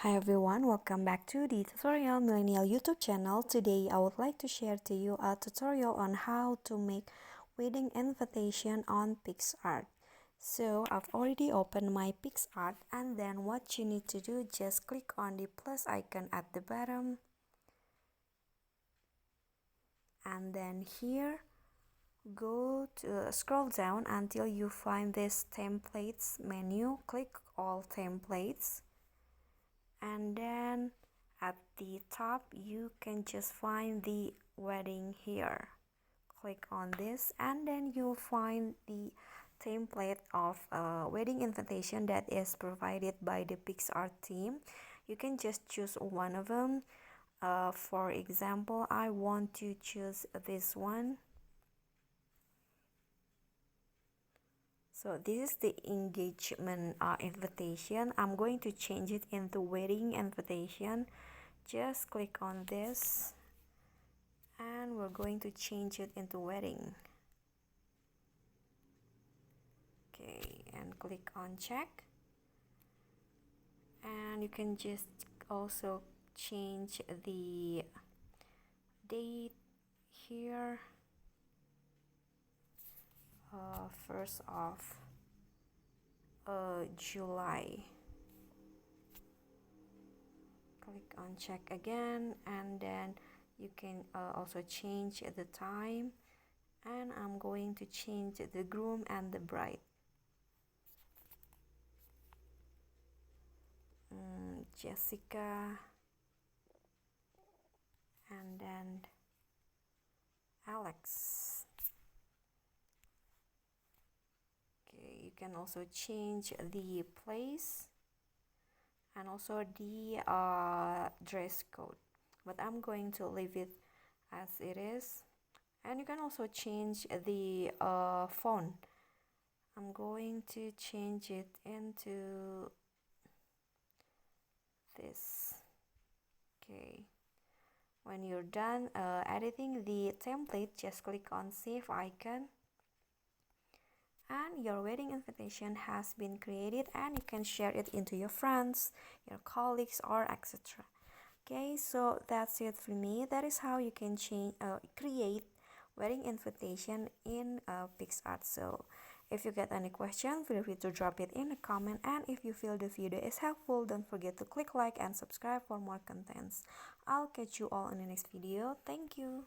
Hi everyone, welcome back to the Tutorial Millennial YouTube channel. Today I would like to share to you a tutorial on how to make wedding invitation on Picsart. So I've already opened my Picsart, and then what you need to do, just click on the plus icon at the bottom, and then here go to scroll down until you find this templates menu. Click all templates, and then at the top you can just find the wedding here. Click on this, and then you'll find the template of a wedding invitation that is provided by the Picsart team. You can just choose one of them. For example, I want to choose this one. So this is the engagement invitation. I'm going to change it into wedding invitation. Just click on this, and we're going to change it into wedding. Okay, and click on check, and you can just also change the date here, 1st of July. Click on check again, and then you can also change the time, and I'm going to change the groom and the bride. Jessica, and then Alex. Okay, you can also change the place and also the dress code, but I'm going to leave it as it is. And you can also change the font. I'm going to change it into this. Okay, when you're done editing the template, just click on save icon, and your wedding invitation has been created, and you can share it into your friends, your colleagues, or etc. Okay, so that's it for me. That is how you can create wedding invitation in Picsart. So if you get any question, feel free to drop it in a comment, and if you feel the video is helpful, don't forget to click like and subscribe for more contents. I'll catch you all in the next video. Thank you.